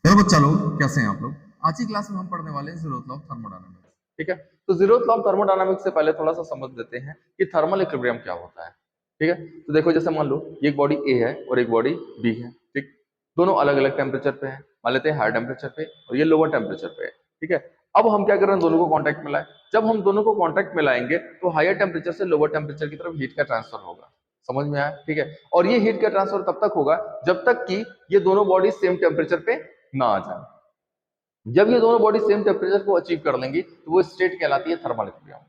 Hello बच्चा लोग, कैसे हैं आप लोग। आज की क्लास में हम पढ़ने वाले हैं जीरोथ लॉ ऑफ थर्मोडायनामिक्स। ठीक है, तो जीरोथ लॉ ऑफ थर्मोडायनामिक्स से पहले थोड़ा सा समझ लेते हैं कि थर्मल इक्विलिब्रियम क्या होता है। ठीक है, तो देखो जैसे मान लो ये एक बॉडी ए है और एक बॉडी बी है। ठीक, दोनों अलग अलग टेम्परेचर पे है। मान लेते हैं हाई टेम्परेचर पे और ये लोअर टेम्परेचर पे है। ठीक है, अब हम क्या कर रहे हैं, दोनों को कॉन्टेक्ट में लाए। जब हम दोनों को कॉन्टेक्ट में लाएंगे तो हायर टेम्परेचर से लोअर टेम्परेचर की तरफ हीट का ट्रांसफर होगा। समझ में आया? ठीक है, और ये हीट का ट्रांसफर तब तक होगा जब तक कि ये दोनों बॉडी सेम टेम्परेचर पे ना आ जाए। जब ये दोनों बॉडी सेम टेम्परेचर को अचीव कर लेंगी तो वो स्टेट कहलाती है थर्मल इक्विलिब्रियम।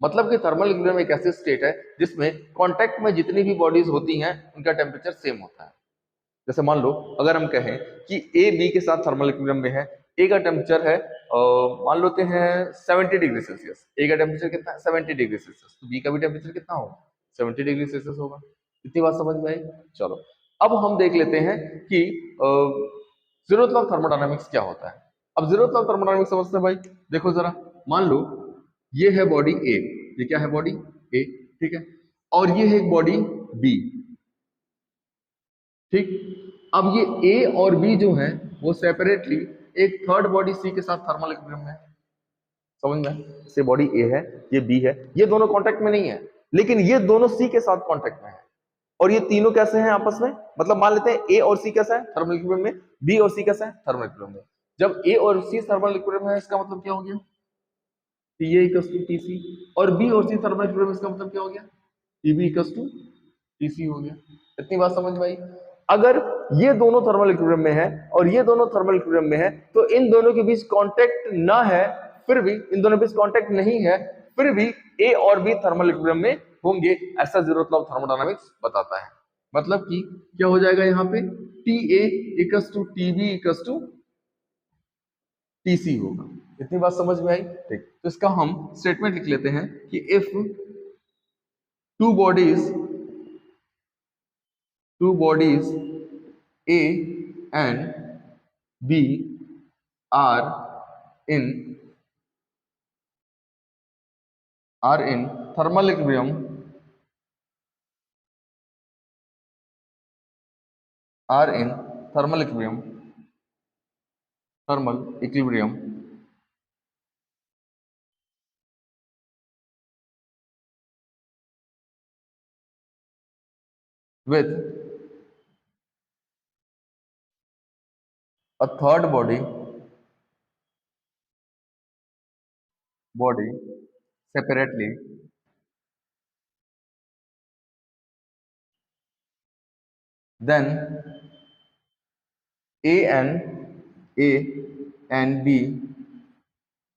मतलब कि थर्मल इक्विलिब्रियम एक ऐसी स्टेट है जिसमें कांटेक्ट में जितनी भी बॉडीज होती हैं उनका टेम्परेचर सेम होता है। जैसे मान लो अगर हम कहें कि ए बी के साथ थर्मल इक्विलिब्रियम में है, ए का टेम्परेचर है मान लेते हैं 70 डिग्री सेल्सियस। ए का टेम्परेचर कितना है? 70 डिग्री सेल्सियस। तो बी का भी टेम्परेचर कितना होगा? 70 डिग्री सेल्सियस होगा। इतनी बात समझ में आई? चलो अब हम देख लेते हैं कि जीरोथ लॉ ऑफ थर्मोडायनामिक्स क्या होता है। अब जीरोथ लॉ ऑफ थर्मोडायनामिक्स समझते हैं भाई। देखो जरा, मान लो ये है बॉडी ए, ये क्या है? बॉडी ए। ठीक है, और ये है एक बॉडी बी। ठीक, अब ये ए और बी जो है वो सेपरेटली एक थर्ड बॉडी सी के साथ थर्मल इक्विलिब्रियम में है। समझ में? से बॉडी ए है, ये बी है, ये दोनों कांटेक्ट में नहीं है, लेकिन ये दोनों सी के साथ कांटेक्ट में है। और ये तीनों कैसे हैं आपस में? मतलब मान लेते हैं ए और सी कैसा है थर्मल इक्विलिब्रियम में, बी और सी कैसा है थर्मल इक्विलिब्रियम में। जब ए और सी थर्मल इक्विलिब्रियम है इसका मतलब क्या हो गया? TA equals to TC। और बी और सी थर्मल इक्विलिब्रियम इसका मतलब क्या हो गया? TB इक्वल्स टू TC हो गया। इतनी बात समझ में आई? अगर ये दोनों थर्मल इक्विलिब्रियम में है और ये दोनों थर्मल इक्विलिब्रियम में है तो इन दोनों के बीच कांटेक्ट ना है, फिर भी इन दोनों के बीच कांटेक्ट नहीं है, फिर भी ए और बी थर्मल इक्विलिब्रियम में होंगे, ऐसा जीरोथ लॉ ऑफ थर्मोडायनामिक्स बताता है। मतलब कि क्या हो जाएगा यहाँ पे? TA equals to TB equals to TC होगा। इतनी बात समझ में आई? ठीक, तो इसका हम स्टेटमेंट लिख लेते हैं कि if two bodies A and B are in thermal equilibrium with a third body separately, then A and B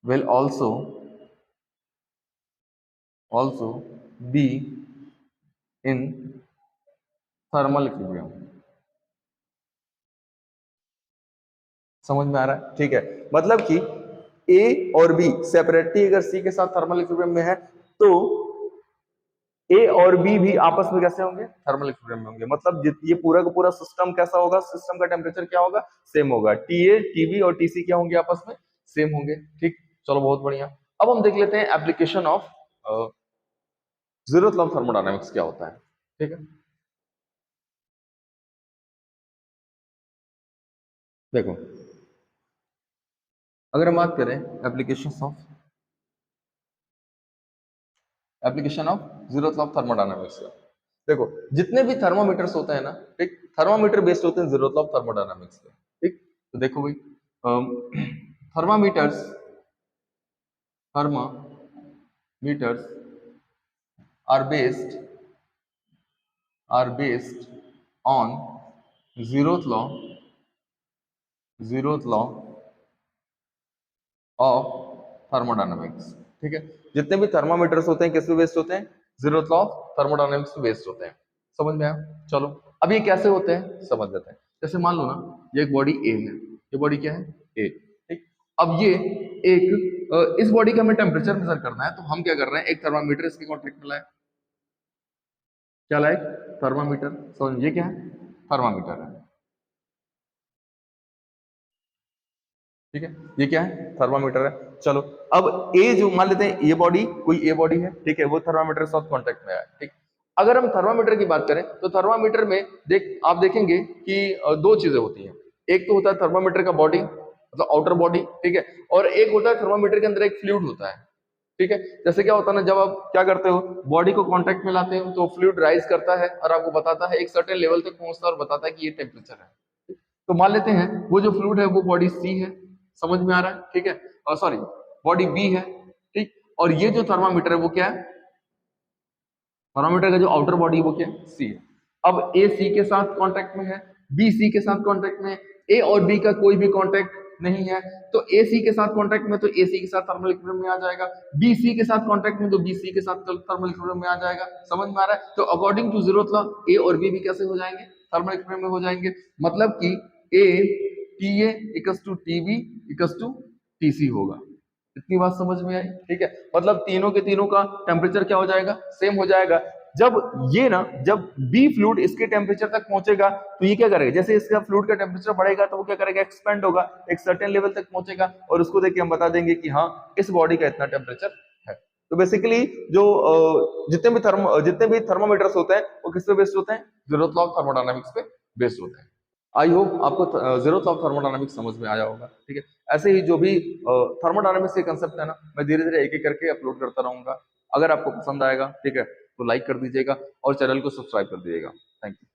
will also be in thermal equilibrium। समझ में आ रहा है? ठीक है, मतलब कि ए और बी सेपरेटली अगर सी के साथ थर्मल इक्विलिब्रियम में है तो ए और बी भी आपस में कैसे होंगे? थर्मल इक्विलिब्रियम में होंगे। मतलब ये पूरा का पूरा सिस्टम कैसा होगा? सिस्टम का टेम्परेचर क्या होगा? सेम होगा। टीए टीबी और टीसी क्या होंगे? आपस में सेम होंगे। ठीक, चलो बहुत बढ़िया। अब हम देख लेते हैं application of zeroth law of thermodynamics क्या होता है। ठीक है, देखो अगर हम बात करें application of zeroth law of thermodynamics का, देखो जितने भी थर्मोमीटर्स होते हैं ना, ठीक, थर्मोमीटर बेस्ड होते हैं जीरोथ लॉ ऑफ थर्मोडायनामिक्स पे। ठीक, तो देखो भाई thermometers are based on zeroth law of thermodynamics। ठीक है, जितने भी थर्मामीटर्स होते हैं किस पे बेस्ड होते हैं? जीरोथ लॉ ऑफ थर्मोडायनामिक्स पे बेस्ड होते हैं। समझ में आया? चलो अब ये कैसे होते हैं समझ लेते हैं। जैसे मान लो ना ये एक बॉडी ए है, ये बॉडी क्या है? ए। ठीक, अब ये एक इस बॉडी का हमें टेम्परेचर मेजर करना है तो हम क्या कर रहे हैं, एक थर्मामीटर इसके कॉन्टेक्ट में लाए। क्या लाए? थर्मामीटर। समझ, ये क्या है? थर्मामीटर है। ठीक है, ये क्या है? थर्मामीटर है। चलो अब ए जो मान लेते हैं ये बॉडी, कोई ए बॉडी है, ठीक है, वो थर्मामीटर के साथ कांटेक्ट में है। ठीक, अगर हम थर्मामीटर की बात करें तो थर्मामीटर में आप देखेंगे कि दो चीजें होती हैं। एक तो होता है थर्मामीटर का बॉडी, मतलब आउटर बॉडी, ठीक है, और एक होता है थर्मामीटर के अंदर एक फ्लूइड होता है, ठीक है। जैसे क्या होता है ना, जब आप क्या करते हो, बॉडी को कांटेक्ट में लाते हो तो फ्लूइड राइज करता है और आपको बताता है, एक सर्टेन लेवल तक पहुंचता है और बताता है कि ये टेम्परेचर है। तो मान लेते हैं वो जो फ्लूइड है वो बॉडी सी है, समझ में आ रहा है, ठीक है, और सॉरी बॉडी बी है, ठीक, और ये जो थर्मामीटर है वो क्या है, थर्मामीटर का जो आउटर बॉडी वो क्या है, सी है। अब ए सी के साथ कांटेक्ट में है, बी सी के साथ कांटेक्ट में है, ए और बी का कोई भी कांटेक्ट नहीं है, तो ए सी के साथ कांटेक्ट में तो ए सी के साथ थर्मल इक्विलिब्रियम में आ जाएगा, बी सी के साथ कांटेक्ट में तो बी सी के साथ थर्मल इक्विलिब्रियम में आ जाएगा। समझ में आ रहा है? तो according to zeroth law A और बी भी कैसे हो जाएंगे, थर्मल इक्विलिब्रियम में हो जाएंगे। मतलब कि A T A equals to T B equals to T C होगा। इतनी बात समझ में आई, ठीक है। मतलब तीनों के तीनों का टेम्परेचर क्या हो जाएगा, सेम हो जाएगा। जब ये ना, जब बी फ्लूइड इसके टेम्परेचर तक पहुंचेगा तो ये क्या करेगा, जैसे इसका फ्लूइड का टेम्परेचर बढ़ेगा तो वो क्या करेगा, एक्सपेंड होगा, एक सर्टेन लेवल तक पहुंचेगा और उसको देख के हम बता देंगे कि हाँ इस बॉडी का इतना टेम्परेचर है। तो बेसिकली जो जितने भी थर्मोमीटर्स होते हैं वो किस पे बेस्ड होते हैं, जीरोथ लॉ ऑफ थर्मोडायनामिक्स पे बेस्ड होते हैं। आई होप आपको जीरोथ लॉ ऑफ थर्मोडायनामिक्स समझ में आया होगा, ठीक है। ऐसे ही जो भी थर्मोडायनामिक्स के कंसेप्ट है ना, मैं धीरे धीरे एक एक करके अपलोड करता रहूंगा। अगर आपको पसंद आएगा, ठीक है, तो लाइक कर दीजिएगा और चैनल को सब्सक्राइब कर दीजिएगा। Thank you.